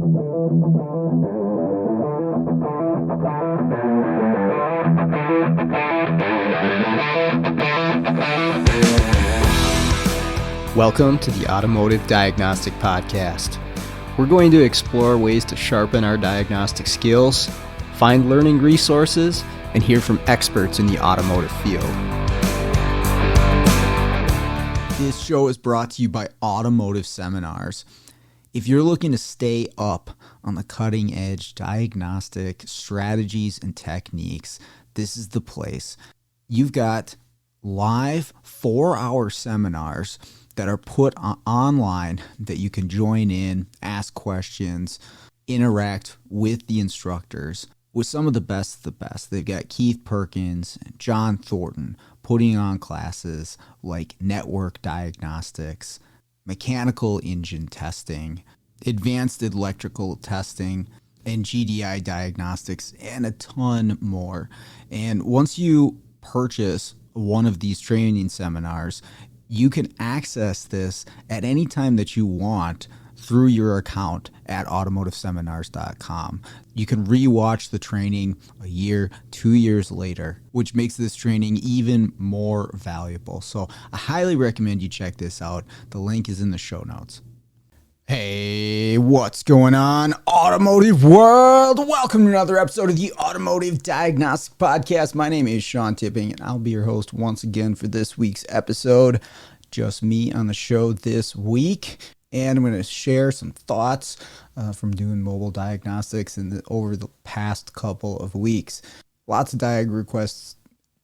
Welcome to the Automotive Diagnostic Podcast. We're going to explore ways to sharpen our diagnostic skills, find learning resources, and hear from experts in the automotive field. This show is brought to you by Automotive Seminars. If you're looking to stay up on the cutting edge diagnostic strategies and techniques, this is the place. You've got live 4-hour seminars that are put online that you can join in, ask questions, interact with the instructors with some of the best of the best. They've got Keith Perkins and John Thornton putting on classes like network diagnostics, mechanical engine testing, advanced electrical testing, and GDI diagnostics, and a ton more. And once you purchase one of these training seminars, you can access this at any time that you want through your account at automotiveseminars.com. You can rewatch the training a year, 2 years later, which makes this training even more valuable. So I highly recommend you check this out. The link is in the show notes. Hey, what's going on, automotive world? Welcome to another episode of the Automotive Diagnostic Podcast. My name is Sean Tipping, and I'll be your host once again for this week's episode. Just me on the show this week, and I'm going to share some thoughts from doing mobile diagnostics over the past couple of weeks. Lots of diag requests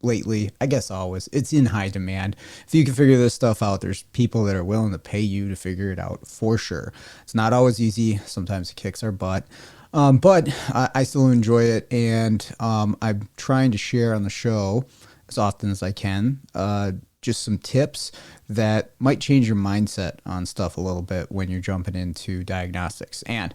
lately, I guess always. It's in high demand. If you can figure this stuff out, there's people that are willing to pay you to figure it out for sure. It's not always easy. Sometimes it kicks our butt. But I still enjoy it, and I'm trying to share on the show as often as I can just some tips that might change your mindset on stuff a little bit when you're jumping into diagnostics. And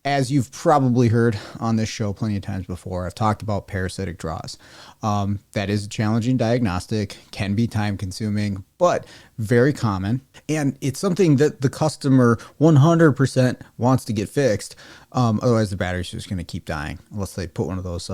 as you've probably heard on this show plenty of times before, I've talked about parasitic draws. That is a challenging diagnostic, can be time consuming, but very common. And it's something that the customer 100% wants to get fixed. Otherwise the battery's just going to keep dying unless they put one of those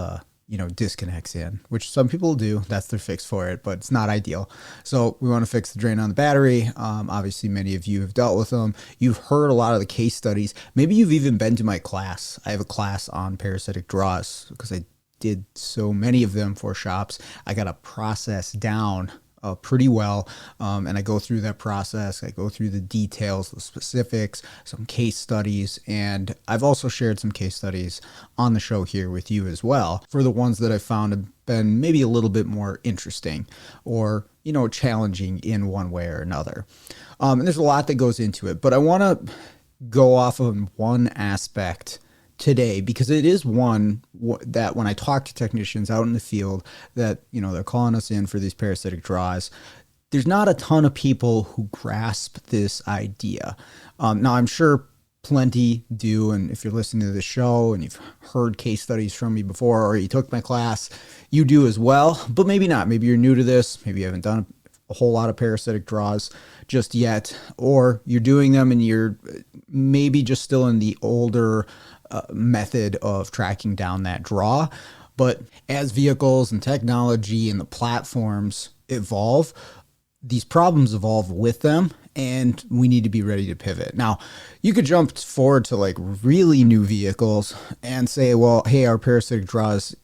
disconnects in, which some people do. That's their fix for it, but it's not ideal. So we want to fix the drain on the battery. Obviously, many of you have dealt with them. You've heard a lot of the case studies. Maybe you've even been to my class. I have a class on parasitic draws because I did so many of them for shops. I got a process down pretty well, and I go through that process. I go through the details, the specifics, some case studies, and I've also shared some case studies on the show here with you as well for the ones that I found have been maybe a little bit more interesting or challenging in one way or another. And there's a lot that goes into it, but I want to go off of one aspect today, because it is one that when I talk to technicians out in the field that, they're calling us in for these parasitic draws, there's not a ton of people who grasp this idea. Now, I'm sure plenty do, and if you're listening to the show and you've heard case studies from me before or you took my class, you do as well, but maybe not. Maybe you're new to this. Maybe you haven't done a whole lot of parasitic draws just yet, or you're doing them and you're maybe just still in the older method of tracking down that draw. But as vehicles and technology and the platforms evolve, these problems evolve with them, and we need to be ready to pivot. Now, you could jump forward to like really new vehicles and say, well, hey, our parasitic draw is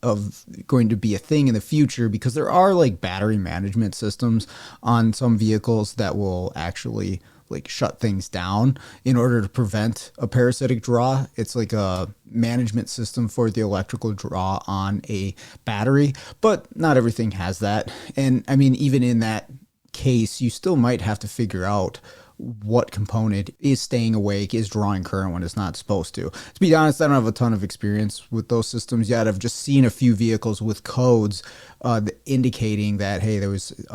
going to be a thing in the future, because there are like battery management systems on some vehicles that will actually like shut things down in order to prevent a parasitic draw. It's like a management system for the electrical draw on a battery, but not everything has that. And I mean, even in that case, you still might have to figure out what component is staying awake, is drawing current when it's not supposed to. To be honest, I don't have a ton of experience with those systems yet. I've just seen a few vehicles with codes indicating that, hey, there was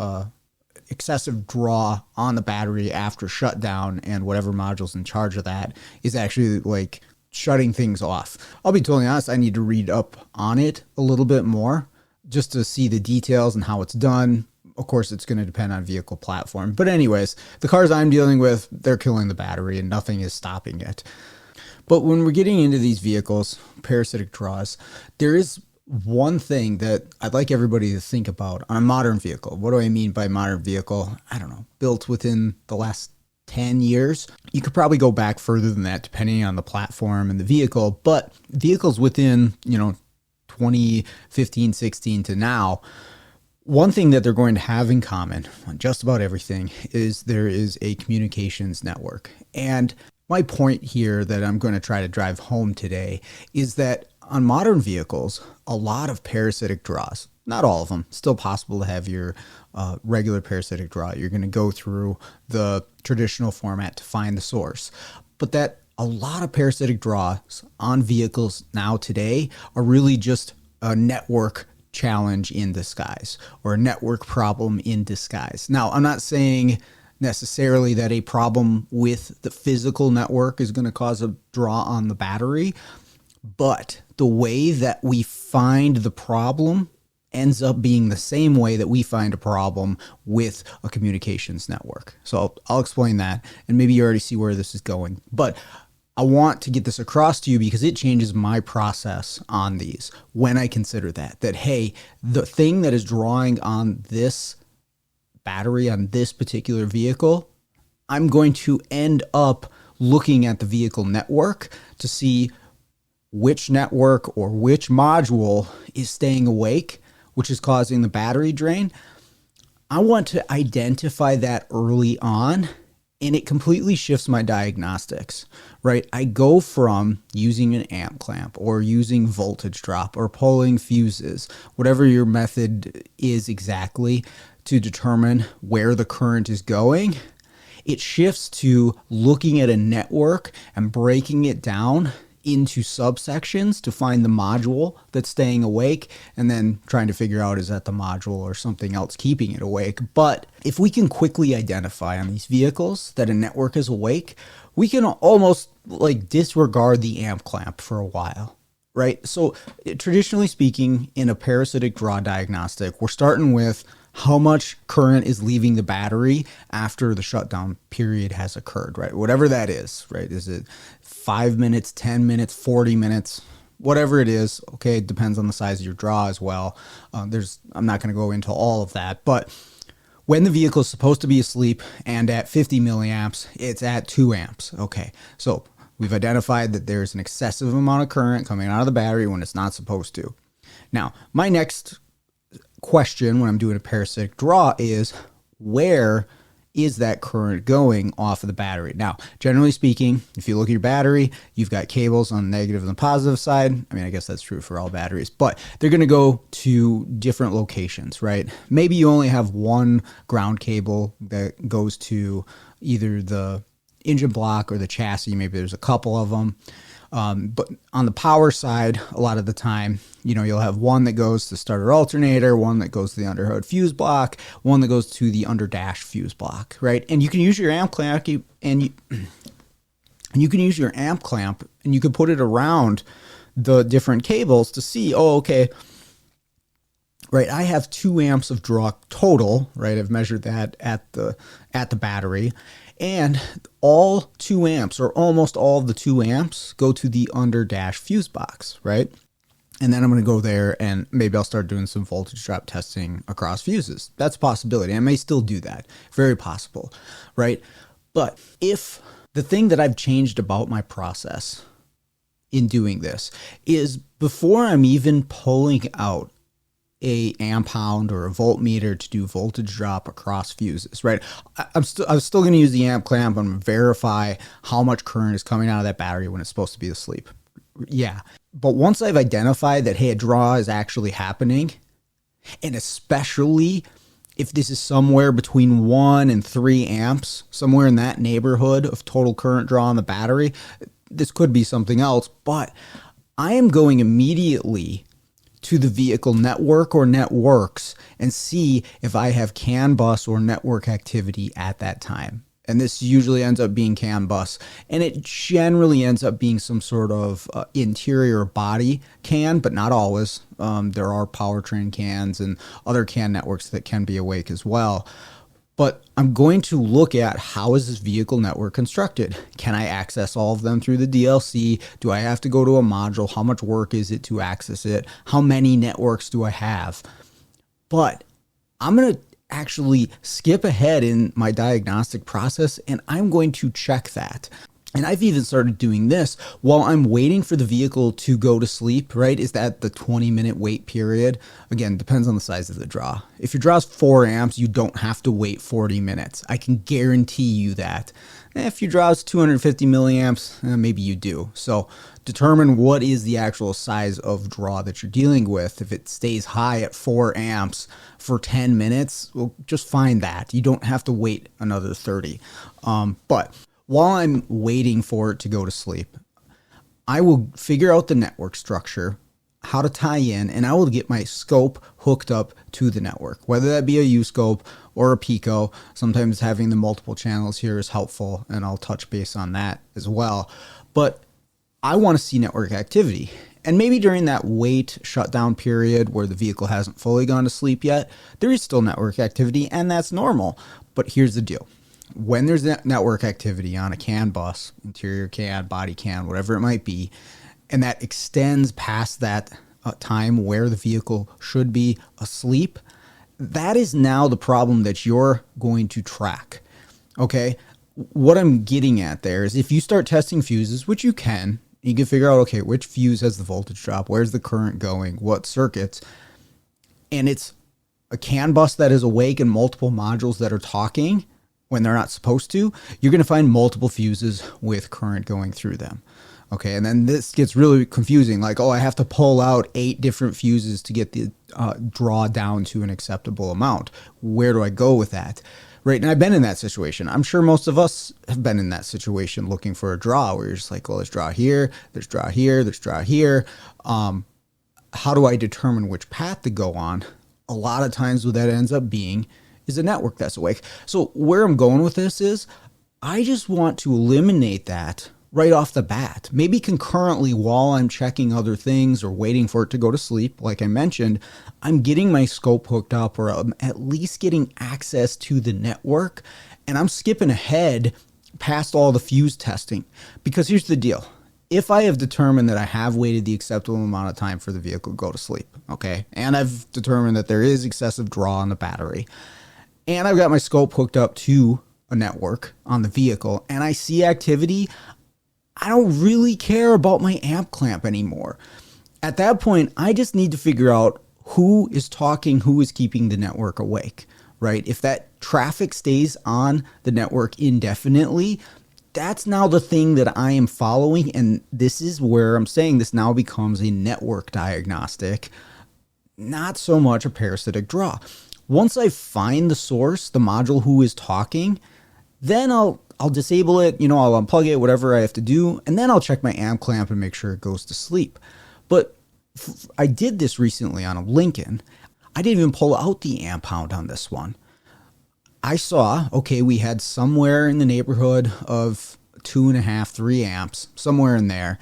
excessive draw on the battery after shutdown, and whatever module's in charge of that is actually like shutting things off. I'll be totally honest, I need to read up on it a little bit more just to see the details and how it's done. Of course, it's going to depend on vehicle platform. But anyways, the cars I'm dealing with, they're killing the battery and nothing is stopping it. But when we're getting into these vehicles, parasitic draws, there is one thing that I'd like everybody to think about on a modern vehicle. What do I mean by modern vehicle? I don't know, built within the last 10 years. You could probably go back further than that depending on the platform and the vehicle, but vehicles within, 2015, 16 to now, one thing that they're going to have in common on just about everything is there is a communications network. And my point here that I'm going to try to drive home today is that on modern vehicles, a lot of parasitic draws, not all of them, still possible to have your regular parasitic draw. You're going to go through the traditional format to find the source. But that a lot of parasitic draws on vehicles now today are really just a network challenge in disguise or a network problem in disguise. Now, I'm not saying necessarily that a problem with the physical network is going to cause a draw on the battery, but the way that we find the problem ends up being the same way that we find a problem with a communications network. So I'll explain that, and maybe you already see where this is going. But I want to get this across to you because it changes my process on these when I consider that, hey, the thing that is drawing on this battery on this particular vehicle, I'm going to end up looking at the vehicle network to see which network or which module is staying awake, which is causing the battery drain. I want to identify that early on, and it completely shifts my diagnostics, right? I go from using an amp clamp or using voltage drop or pulling fuses, whatever your method is exactly to determine where the current is going. It shifts to looking at a network and breaking it down into subsections to find the module that's staying awake and then trying to figure out, is that the module or something else keeping it awake? But if we can quickly identify on these vehicles that a network is awake, we can almost disregard the amp clamp for a while, right? So traditionally speaking, in a parasitic draw diagnostic, we're starting with how much current is leaving the battery after the shutdown period has occurred, right? Whatever that is, right? Is it 5 minutes, 10 minutes, 40 minutes, whatever it is? Okay, it depends on the size of your draw as well. I'm not going to go into all of that, but when the vehicle is supposed to be asleep and at 50 milliamps, it's at 2 amps. Okay, so we've identified that there's an excessive amount of current coming out of the battery when it's not supposed to. Now, my next question when I'm doing a parasitic draw is, where is that current going off of the battery? Now, generally speaking, if you look at your battery, you've got cables on the negative and the positive side. I mean, I guess that's true for all batteries, but they're going to go to different locations, right? Maybe you only have one ground cable that goes to either the engine block or the chassis. Maybe there's a couple of them. But on the power side, a lot of the time, you'll have one that goes to starter alternator, one that goes to the underhood fuse block, one that goes to the underdash fuse block, right? And you can use your amp clamp and you can use your amp clamp and you can put it around the different cables to see, okay, right, I have 2 amps of draw total, right? I've measured that at the battery. And all 2 amps, or almost all of the 2 amps, go to the underdash fuse box, right? And then I'm going to go there and maybe I'll start doing some voltage drop testing across fuses. That's a possibility. I may still do that. Very possible, right? But if the thing that I've changed about my process in doing this is before I'm even pulling out a amp hound or a voltmeter to do voltage drop across fuses, right? I'm still going to use the amp clamp. I'm going to verify how much current is coming out of that battery when it's supposed to be asleep. Yeah. But once I've identified that, hey, a draw is actually happening, and especially if this is somewhere between 1 and 3 amps, somewhere in that neighborhood of total current draw on the battery, this could be something else, but I am going immediately to the vehicle network or networks and see if I have CAN bus or network activity at that time. And this usually ends up being CAN bus, and it generally ends up being some sort of interior body CAN, but not always. There are powertrain CANs and other CAN networks that can be awake as well. But I'm going to look at how is this vehicle network constructed? Can I access all of them through the DLC? Do I have to go to a module? How much work is it to access it? How many networks do I have? But I'm going to actually skip ahead in my diagnostic process, and I'm going to check that. And I've even started doing this while I'm waiting for the vehicle to go to sleep, right? Is that the 20-minute wait period? Again, depends on the size of the draw. If your draw is 4 amps, you don't have to wait 40 minutes. I can guarantee you that. If your draw is 250 milliamps, maybe you do. So determine what is the actual size of draw that you're dealing with. If it stays high at 4 amps for 10 minutes, well, just find that. You don't have to wait another 30. But while I'm waiting for it to go to sleep, I will figure out the network structure, how to tie in, and I will get my scope hooked up to the network, whether that be a U-scope or a Pico. Sometimes having the multiple channels here is helpful, and I'll touch base on that as well. But I want to see network activity. And maybe during that wait shutdown period where the vehicle hasn't fully gone to sleep yet, there is still network activity, and that's normal. But here's the deal. When there's network activity on a CAN bus, interior CAN, body CAN, whatever it might be, and that extends past that time where the vehicle should be asleep, that is now the problem that you're going to track. Okay? What I'm getting at there is if you start testing fuses, which you can figure out, okay, which fuse has the voltage drop, where's the current going, what circuits, and it's a CAN bus that is awake and multiple modules that are talking when they're not supposed to, you're going to find multiple fuses with current going through them. Okay, and then this gets really confusing. Like, oh, I have to pull out 8 different fuses to get the draw down to an acceptable amount. Where do I go with that? Right, and I've been in that situation. I'm sure most of us have been in that situation looking for a draw where you're just like, well, there's draw here, there's draw here, there's draw here. How do I determine which path to go on? A lot of times what that ends up being is a network that's awake. So where I'm going with this is I just want to eliminate that right off the bat. Maybe concurrently while I'm checking other things or waiting for it to go to sleep, like I mentioned, I'm getting my scope hooked up or I'm at least getting access to the network, and I'm skipping ahead past all the fuse testing. Because here's the deal. If I have determined that I have waited the acceptable amount of time for the vehicle to go to sleep, okay, and I've determined that there is excessive draw on the battery, and I've got my scope hooked up to a network on the vehicle, and I see activity, I don't really care about my amp clamp anymore. At that point, I just need to figure out who is talking, who is keeping the network awake, right? If that traffic stays on the network indefinitely, that's now the thing that I am following, and this is where I'm saying this now becomes a network diagnostic, not so much a parasitic draw. Once I find the source, the module who is talking, then I'll disable it, I'll unplug it, whatever I have to do, and then I'll check my amp clamp and make sure it goes to sleep. But I did this recently on a Lincoln. I didn't even pull out the amp hound on this one. I saw, okay, we had somewhere in the neighborhood of 2.5, 3 amps, somewhere in there.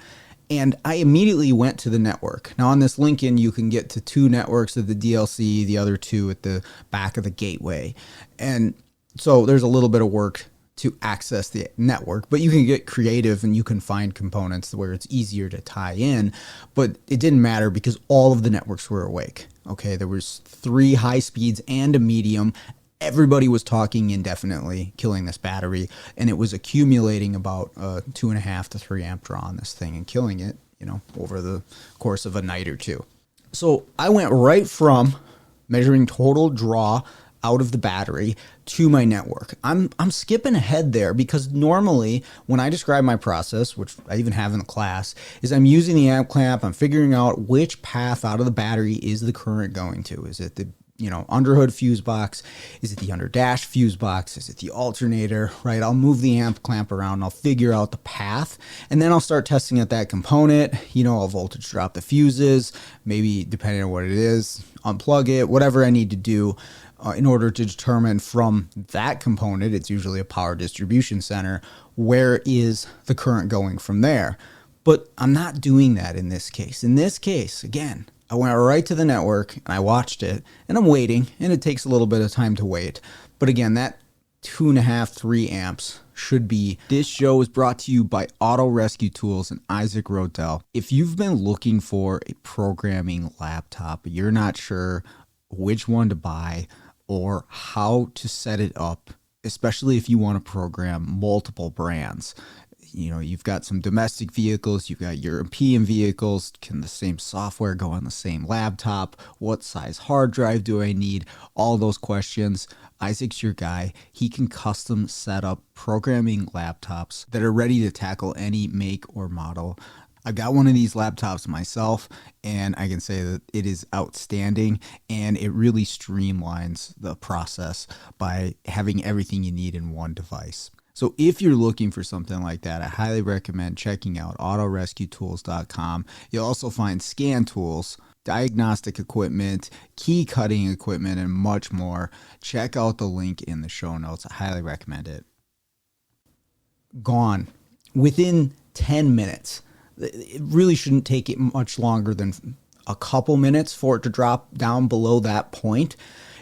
And I immediately went to the network. Now on this Lincoln, you can get to 2 networks at the DLC, the other 2 at the back of the gateway. And so there's a little bit of work to access the network, but you can get creative and you can find components where it's easier to tie in. But it didn't matter because all of the networks were awake. Okay, there was 3 high speeds and a medium. Everybody was talking indefinitely, killing this battery, and it was accumulating about 2.5 to 3 amp draw on this thing and killing it, over the course of a night or 2. So I went right from measuring total draw out of the battery to my network. I'm skipping ahead there because normally when I describe my process, which I even have in the class, is I'm using the amp clamp, I'm figuring out which path out of the battery is the current going to. Is it the underhood fuse box? Is it the under dash fuse box? Is it the alternator, right? I'll move the amp clamp around. I'll figure out the path, and then I'll start testing at that component. I'll voltage drop the fuses, maybe depending on what it is, unplug it, whatever I need to do in order to determine from that component, it's usually a power distribution center, where is the current going from there. But I'm not doing that in this case. In this case, again, I went right to the network and I watched it and I'm waiting, and it takes a little bit of time to wait. But again, that 2.5, 3 amps should be. This show is brought to you by Auto Rescue Tools and Isaac Rodell. If you've been looking for a programming laptop, but you're not sure which one to buy or how to set it up, especially if you want to program multiple brands. You know, you've got some domestic vehicles, you've got European vehicles. Can the same software go on the same laptop? What size hard drive do I need? All those questions. Isaac's your guy. He can custom set up programming laptops that are ready to tackle any make or model. I've got one of these laptops myself, and I can say that it is outstanding, and it really streamlines the process by having everything you need in one device. So if you're looking for something like that, I highly recommend checking out autorescuetools.com. You'll also find scan tools, diagnostic equipment, key cutting equipment, and much more. Check out the link in the show notes. I highly recommend it. Gone. Within 10 minutes. It really shouldn't take it much longer than a couple minutes for it to drop down below that point.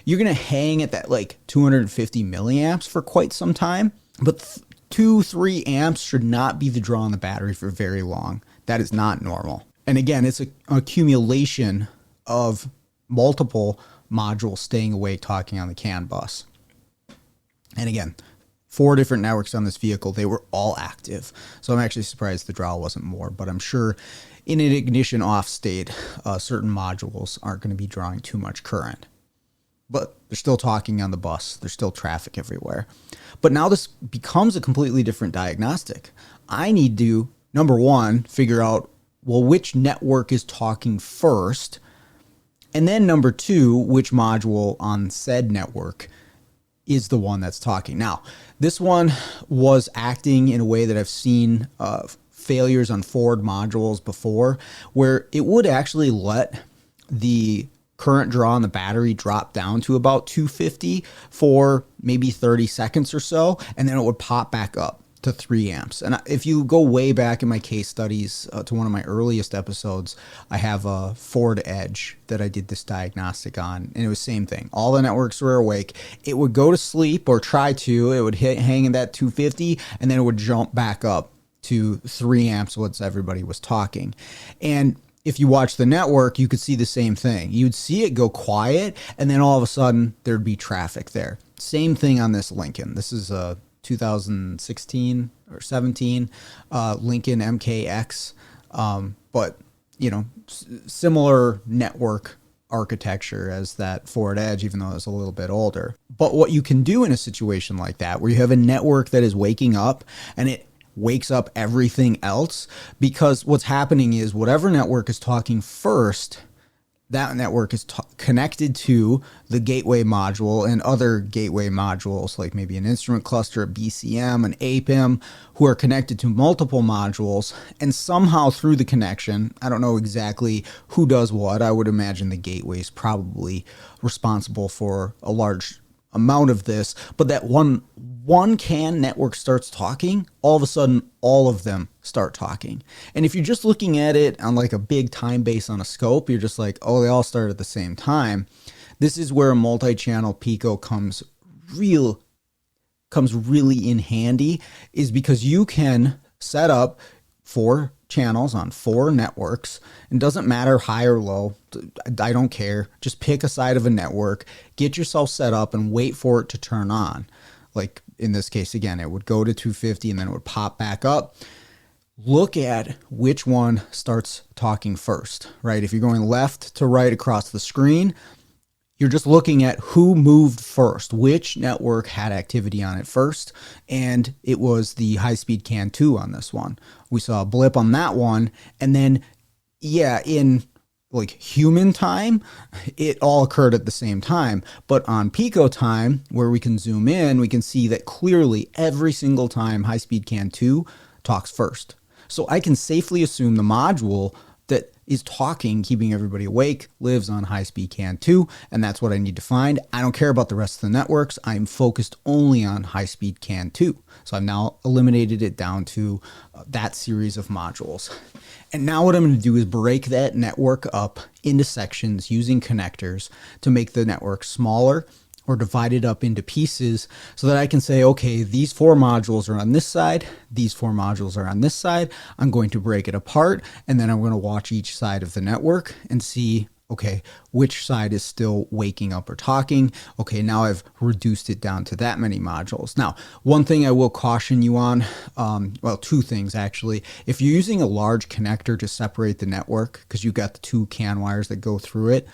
You're going to hang at that like 250 milliamps for quite some time. But 2-3 amps should not be the draw on the battery for very long. That is not normal. And again, it's an accumulation of multiple modules staying awake talking on the CAN bus. And again, 4 different networks on this vehicle. They were all active. So I'm actually surprised the draw wasn't more. But I'm sure in an ignition off state, certain modules aren't going to be drawing too much current. But they're still talking on the bus. There's still traffic everywhere. But now this becomes a completely different diagnostic. I need to, number one, figure out, well, which network is talking first? And then number two, which module on said network is the one that's talking. Now, this one was acting in a way that I've seen failures on Ford modules before, where it would actually let the current draw on the battery drop down to about 250 for maybe 30 seconds or so, and then it would pop back up to 3 amps. And if you go way back in my case studies to one of my earliest episodes, I have a Ford Edge that I did this diagnostic on, and it was the same thing. All the networks were awake. It would go to sleep or try to. It would hang in that 250, and then it would jump back up to 3 amps once everybody was talking. And if you watch the network, you could see the same thing. You'd see it go quiet, and then all of a sudden, there'd be traffic there. Same thing on this Lincoln. This is a 2016 or 17 Lincoln MKX, but you know, similar network architecture as that Ford Edge, even though it's a little bit older. But what you can do in a situation like that, where you have a network that is waking up and it wakes up everything else, because what's happening is whatever network is talking first, that network is connected to the gateway module and other gateway modules, like maybe an instrument cluster, a BCM, an APIM, who are connected to multiple modules. And somehow through the connection, I don't know exactly who does what. I would imagine the gateway is probably responsible for a large amount of this, but that one CAN network starts talking, all of a sudden all of them start talking. And if you're just looking at it on like a big time base on a scope, you're just like, oh, they all start at the same time. This is where a multi-channel Pico comes really in handy, is because you can set up 4 channels on 4 networks, and doesn't matter high or low. I don't care. Just pick a side of a network, get yourself set up, and wait for it to turn on. Like in this case, again, it would go to 250 and then it would pop back up. Look at which one starts talking first, right? If you're going left to right across the screen, you're just looking at who moved first, which network had activity on it first, and it was the high-speed CAN 2 on this one. We saw a blip on that one, and then, yeah, in like human time, it all occurred at the same time. But on Pico time, where we can zoom in, we can see that clearly every single time high-speed CAN 2 talks first. So I can safely assume the module that is talking, keeping everybody awake, lives on high-speed CAN 2, and that's what I need to find. I don't care about the rest of the networks. I'm focused only on high-speed CAN 2. So I've now eliminated it down to that series of modules. And now what I'm going to do is break that network up into sections using connectors to make the network smaller, or divide it up into pieces so that I can say, okay, these 4 modules are on this side, these 4 modules are on this side. I'm going to break it apart, and then I'm going to watch each side of the network and see, okay, which side is still waking up or talking. Okay, now I've reduced it down to that many modules. Now, one thing I will caution you on, well, 2 things actually. If you're using a large connector to separate the network, because you've got the 2 CAN wires that go through it,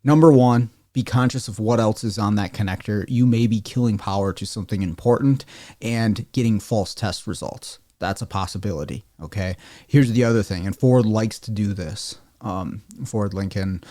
number 1, be conscious of what else is on that connector. You may be killing power to something important and getting false test results. That's a possibility, okay? Here's the other thing, and Ford likes to do this. Ford Lincoln,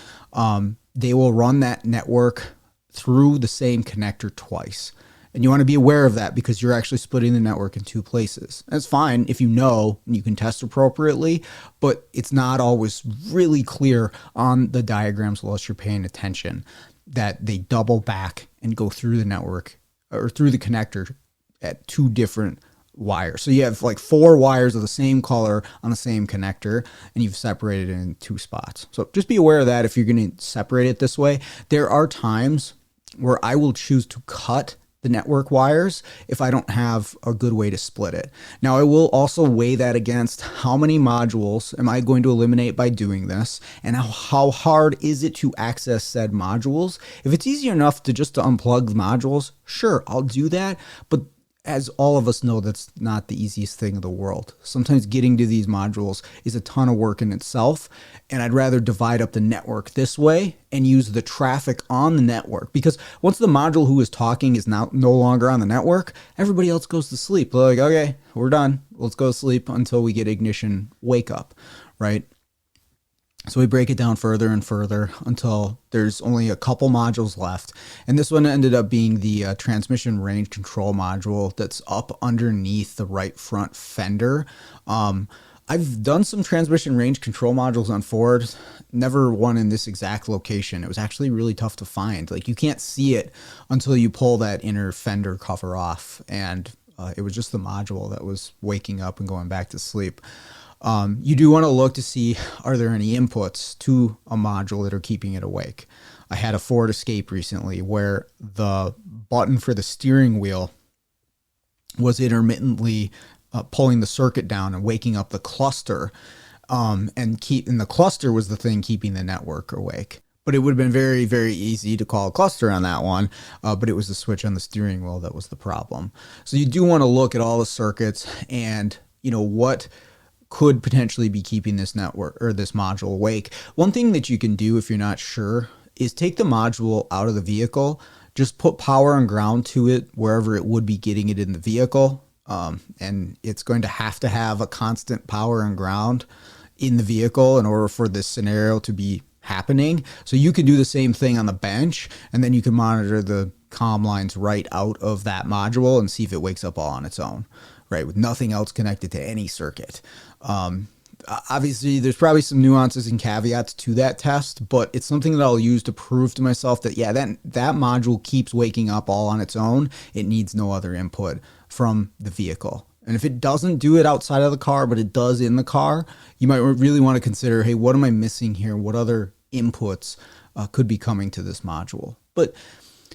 they will run that network through the same connector twice. And you want to be aware of that because you're actually splitting the network in 2 places. That's fine if you know and you can test appropriately, but it's not always really clear on the diagrams unless you're paying attention that they double back and go through the network or through the connector at 2 different wires. So you have like 4 wires of the same color on the same connector, and you've separated it in 2 spots. So just be aware of that if you're going to separate it this way. There are times where I will choose to cut the network wires if I don't have a good way to split it. Now, I will also weigh that against how many modules am I going to eliminate by doing this, and how hard is it to access said modules. If it's easy enough to just to unplug the modules, sure, I'll do that, but as all of us know, that's not the easiest thing in the world. Sometimes getting to these modules is a ton of work in itself, and I'd rather divide up the network this way and use the traffic on the network, because once the module who is talking is now no longer on the network, everybody else goes to sleep. They're like, okay, we're done. Let's go to sleep until we get ignition wake up, right? So we break it down further and further until there's only a couple modules left. And this one ended up being the transmission range control module that's up underneath the right front fender. I've done some transmission range control modules on Ford, never one in this exact location. It was actually really tough to find. Like, you can't see it until you pull that inner fender cover off. And it was just the module that was waking up and going back to sleep. You do want to look to see, are there any inputs to a module that are keeping it awake? I had a Ford Escape recently where the button for the steering wheel was intermittently pulling the circuit down and waking up the cluster, and the cluster was the thing keeping the network awake. But it would have been very, very easy to call a cluster on that one, but it was the switch on the steering wheel that was the problem. So you do want to look at all the circuits and, what could potentially be keeping this network or this module awake. One thing that you can do if you're not sure is take the module out of the vehicle, just put power and ground to it wherever it would be getting it in the vehicle. And it's going to have a constant power and ground in the vehicle in order for this scenario to be happening. So you can do the same thing on the bench, and then you can monitor the comm lines right out of that module and see if it wakes up all on its own, right? With nothing else connected to any circuit. Obviously, there's probably some nuances and caveats to that test, but it's something that I'll use to prove to myself that, yeah, that module keeps waking up all on its own. It needs no other input from the vehicle. And if it doesn't do it outside of the car, but it does in the car, you might really want to consider, hey, what am I missing here? What other inputs could be coming to this module? But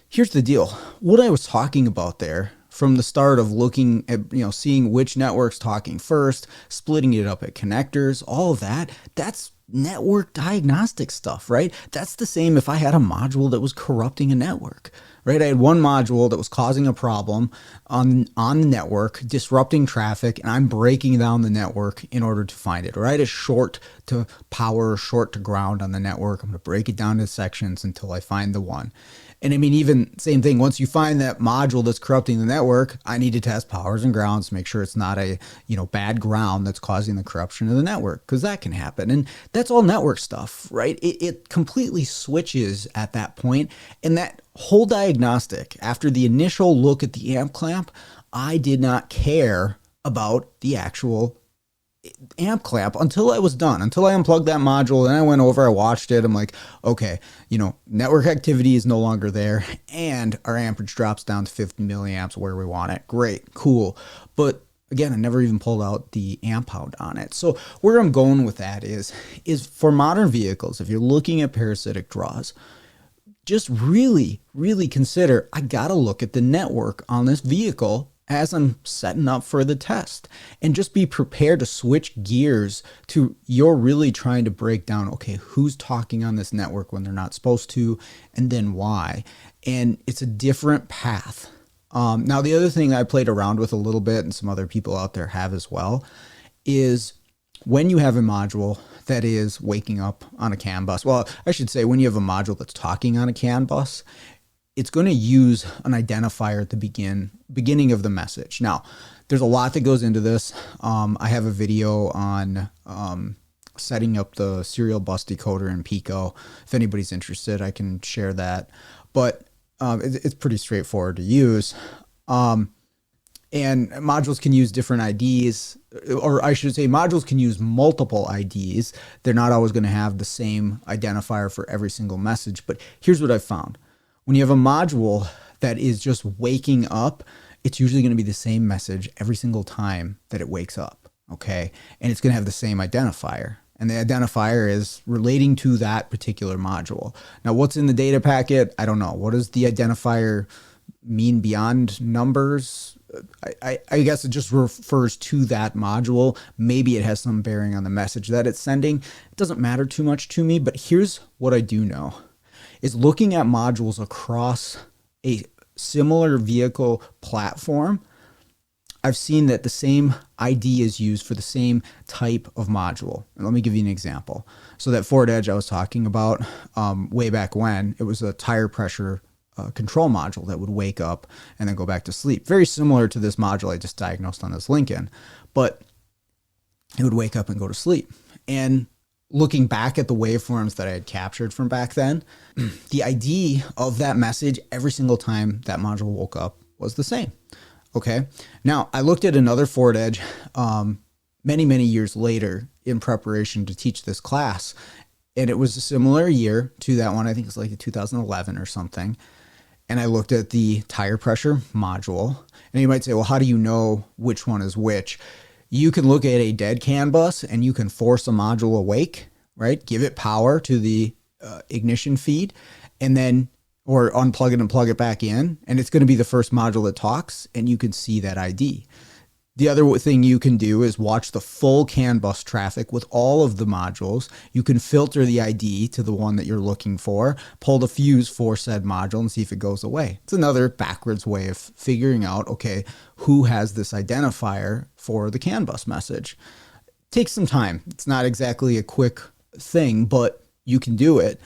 here's the deal. What I was talking about there from the start of looking at, seeing which network's talking first, splitting it up at connectors, all of that, that's network diagnostic stuff, right? That's the same if I had a module that was corrupting a network, right? I had one module that was causing a problem on the network, disrupting traffic, and I'm breaking down the network in order to find it, right? A short to power, short to ground on the network. I'm going to break it down to sections until I find the one. And I mean, even same thing, once you find that module that's corrupting the network, I need to test powers and grounds to make sure it's not a, bad ground that's causing the corruption of the network, because that can happen. And that's all network stuff, right? It completely switches at that point. And that whole diagnostic, after the initial look at the amp clamp, I did not care about the actual amp clamp until I was done, until I unplugged that module. Then I went over, I watched it. I'm like, okay, network activity is no longer there, and our amperage drops down to 50 milliamps where we want it. Great, cool. But again, I never even pulled out the amp hound on it. So where I'm going with that is for modern vehicles, if you're looking at parasitic draws, just really, really consider, I got to look at the network on this vehicle as I'm setting up for the test, and just be prepared to switch gears to you're really trying to break down, okay, who's talking on this network when they're not supposed to, and then why. And it's a different path. Now, the other thing I played around with a little bit, and some other people out there have as well, is when you have a module that is waking up on a CAN bus, well, I should say when you have a module that's talking on a CAN bus, it's going to use an identifier at the beginning of the message. Now, there's a lot that goes into this. I have a video on setting up the serial bus decoder in Pico. If anybody's interested, I can share that. But it's pretty straightforward to use. And modules can use different IDs, or I should say modules can use multiple IDs. They're not always going to have the same identifier for every single message. But here's what I found. When you have a module that is just waking up, it's usually going to be the same message every single time that it wakes up, okay? And it's going to have the same identifier. And the identifier is relating to that particular module. Now, what's in the data packet? I don't know. What does the identifier mean beyond numbers? I guess it just refers to that module. Maybe it has some bearing on the message that it's sending. It doesn't matter too much to me, but here's what I do know. Is looking at modules across a similar vehicle platform, I've seen that the same ID is used for the same type of module. And let me give you an example. So that Ford Edge I was talking about way back when, it was a tire pressure control module that would wake up and then go back to sleep. Very similar to this module I just diagnosed on this Lincoln, but it would wake up and go to sleep. And looking back at the waveforms that I had captured from back then, the ID of that message every single time that module woke up was the same. Okay. Now, I looked at another Ford Edge many, many years later in preparation to teach this class, and it was a similar year to that one. I think it's like 2011 or something. And I looked at the tire pressure module, and you might say, well, how do you know which one is which? You can look at a dead CAN bus and you can force a module awake, right? Give it power to the ignition feed, and then, or unplug it and plug it back in. And it's going to be the first module that talks, and you can see that ID. The other thing you can do is watch the full CAN bus traffic with all of the modules. You can filter the ID to the one that you're looking for, pull the fuse for said module, and see if it goes away. It's another backwards way of figuring out, okay, who has this identifier for the CAN bus message. It takes some time. It's not exactly a quick thing, but you can do it.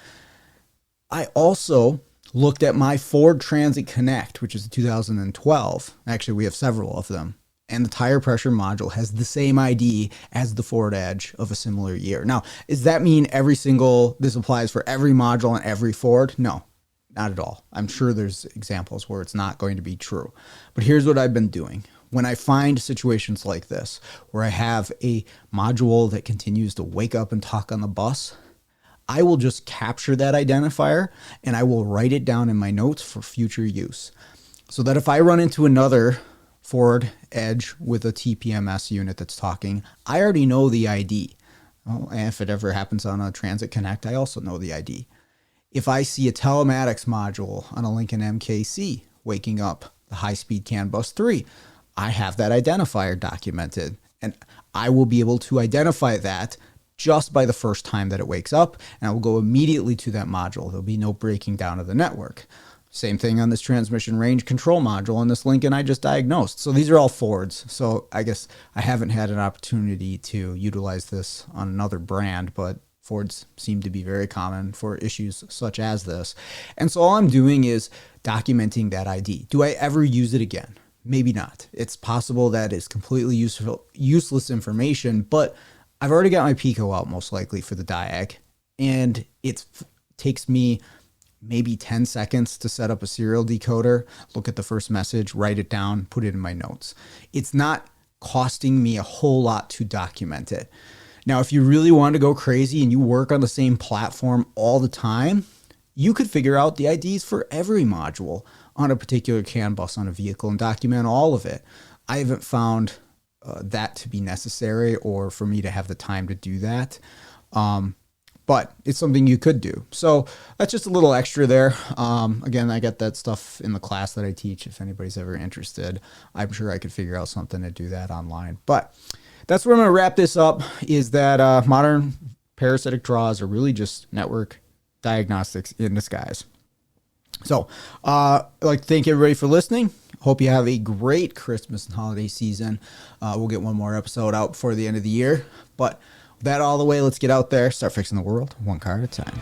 I also looked at my Ford Transit Connect, which is 2012. Actually, we have several of them. And the tire pressure module has the same ID as the Ford Edge of a similar year. Now, does that mean this applies for every module on every Ford? No, not at all. I'm sure there's examples where it's not going to be true. But here's what I've been doing. When I find situations like this, where I have a module that continues to wake up and talk on the bus, I will just capture that identifier and I will write it down in my notes for future use. So that if I run into another Ford Edge with a TPMS unit that's talking, I already know the ID. Well, and if it ever happens on a Transit Connect, I also know the ID. If I see a telematics module on a Lincoln MKC waking up the high-speed CAN bus 3, I have that identifier documented, and I will be able to identify that just by the first time that it wakes up, and I will go immediately to that module. There'll be no breaking down of the network. Same thing on this transmission range control module on this Lincoln I just diagnosed. So these are all Fords. So I guess I haven't had an opportunity to utilize this on another brand, but Fords seem to be very common for issues such as this. And so all I'm doing is documenting that ID. Do I ever use it again? Maybe not. It's possible that it's completely useless information, but I've already got my Pico out most likely for the diag, and it takes me maybe 10 seconds to set up a serial decoder, look at the first message, write it down, put it in my notes. It's not costing me a whole lot to document it. Now, if you really want to go crazy and you work on the same platform all the time, you could figure out the IDs for every module on a particular CAN bus on a vehicle and document all of it. I haven't found that to be necessary or for me to have the time to do that. but it's something you could do. So that's just a little extra there. Again, I got that stuff in the class that I teach. If anybody's ever interested, I'm sure I could figure out something to do that online. But that's where I'm going to wrap this up, is that modern parasitic draws are really just network diagnostics in disguise. So I'd like to thank everybody for listening. Hope you have a great Christmas and holiday season. We'll get one more episode out before the end of the year. But with that all the way, let's get out there, start fixing the world one car at a time.